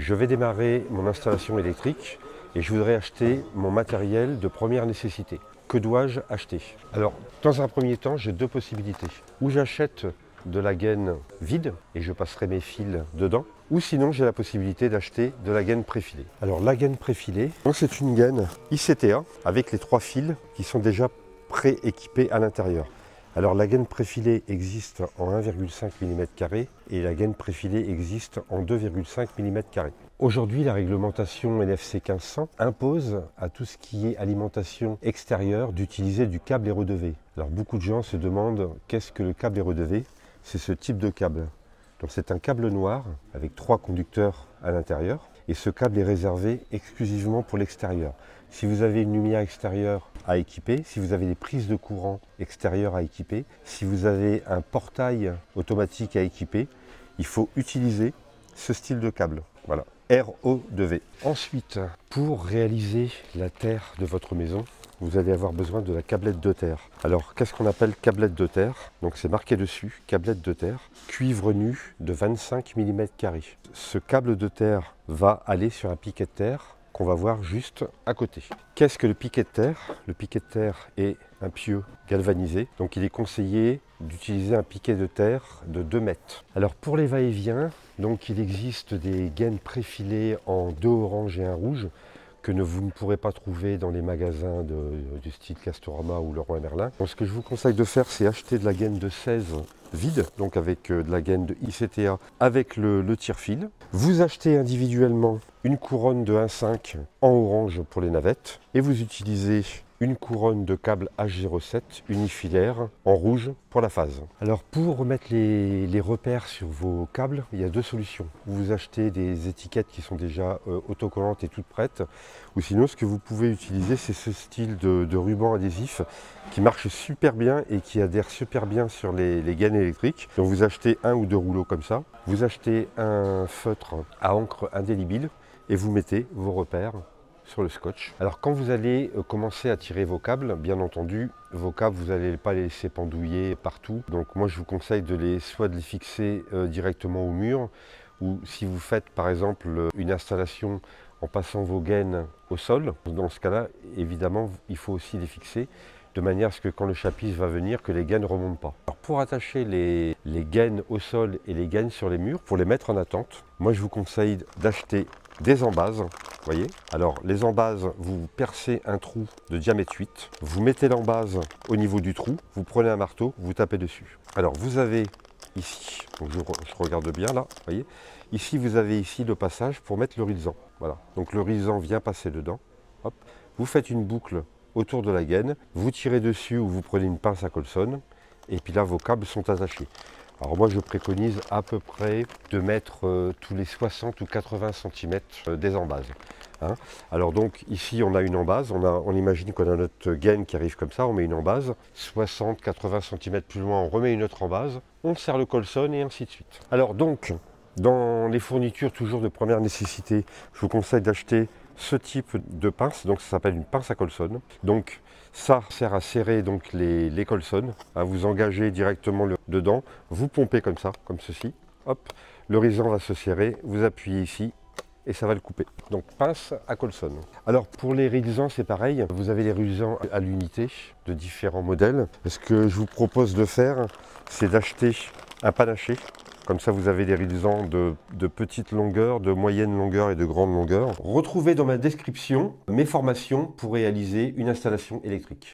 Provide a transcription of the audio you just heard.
Je vais démarrer mon installation électrique et je voudrais acheter mon matériel de première nécessité. Que dois-je acheter? Alors, dans un premier temps, j'ai deux possibilités. Ou j'achète de la gaine vide et je passerai mes fils dedans, ou sinon j'ai la possibilité d'acheter de la gaine préfilée. Alors la gaine préfilée, c'est une gaine ICTA avec les 3 fils qui sont déjà pré-équipés à l'intérieur. Alors la gaine préfilée existe en 1,5 mm et la gaine préfilée existe en 2,5 mm. Aujourd'hui, la réglementation NFC 1500 impose à tout ce qui est alimentation extérieure d'utiliser du câble RE2V. Alors beaucoup de gens se demandent qu'est-ce que le câble RE2V? C'est ce type de câble. Donc c'est un câble noir avec 3 conducteurs à l'intérieur et ce câble est réservé exclusivement pour l'extérieur. Si vous avez une lumière extérieure à équiper, si vous avez des prises de courant extérieures à équiper, si vous avez un portail automatique à équiper, il faut utiliser ce style de câble. Voilà, RE2V. Ensuite, pour réaliser la terre de votre maison, vous allez avoir besoin de la câblette de terre. Alors, qu'est-ce qu'on appelle câblette de terre? Donc, c'est marqué dessus, câblette de terre, cuivre nu de 25 mm. Ce câble de terre va aller sur un piquet de terre qu'on va voir juste à côté. Qu'est-ce que le piquet de terre? Le piquet de terre est un pieu galvanisé, donc il est conseillé d'utiliser un piquet de terre de 2 mètres. Alors pour les va-et-vient, donc il existe des gaines préfilées en 2 orange et 1 rouge que vous ne pourrez pas trouver dans les magasins du style Castorama ou Leroy Merlin. Donc ce que je vous conseille de faire, c'est acheter de la gaine de 16 vide, donc avec de la gaine de ICTA avec le tire-fil. Vous achetez individuellement une couronne de 1,5 en orange pour les navettes et vous utilisez une couronne de câble H07 unifilaire en rouge pour la phase. Alors pour mettre les repères sur vos câbles, il y a 2 solutions. Vous achetez des étiquettes qui sont déjà autocollantes et toutes prêtes, ou sinon ce que vous pouvez utiliser, c'est ce style de ruban adhésif qui marche super bien et qui adhère super bien sur les gaines électriques. Donc vous achetez 1 ou 2 rouleaux comme ça, vous achetez un feutre à encre indélébile et vous mettez vos repères sur le scotch. Alors quand vous allez commencer à tirer vos câbles, bien entendu, vos câbles, vous n'allez pas les laisser pendouiller partout. Donc moi je vous conseille soit de les fixer directement au mur, ou si vous faites par exemple une installation en passant vos gaines au sol, dans ce cas-là, évidemment, il faut aussi les fixer de manière à ce que quand le chapitre va venir, que les gaines ne remontent pas. Alors pour attacher les gaines au sol et les gaines sur les murs, pour les mettre en attente, moi je vous conseille d'acheter des embases, vous voyez. Alors les embases, vous percez un trou de diamètre 8, vous mettez l'embase au niveau du trou, vous prenez un marteau, vous tapez dessus. Alors vous avez ici, donc je regarde bien là, vous voyez, ici vous avez ici le passage pour mettre le risan. Voilà, donc le risan vient passer dedans. Hop. Vous faites une boucle autour de la gaine, vous tirez dessus ou vous prenez une pince à colson et puis là vos câbles sont attachés. Alors moi je préconise à peu près de mettre tous les 60 ou 80 cm des embases. Hein. Alors donc ici on a une embase, on imagine qu'on a notre gaine qui arrive comme ça, on met une embase, 60-80 cm plus loin on remet une autre embase, on serre le colson et ainsi de suite. Alors donc dans les fournitures toujours de première nécessité, je vous conseille d'acheter ce type de pince, donc ça s'appelle une pince à colson. Donc ça sert à serrer donc les colsons, à vous engager directement dedans, vous pompez comme ça, comme ceci, hop, le risan va se serrer, vous appuyez ici et ça va le couper. Donc pince à colson. Alors pour les risans c'est pareil, vous avez les risans à l'unité de différents modèles. Ce que je vous propose de faire, c'est d'acheter un panaché. Comme ça, vous avez des risans de petite longueur, de moyenne longueur et de grande longueur. Retrouvez dans ma description mes formations pour réaliser une installation électrique.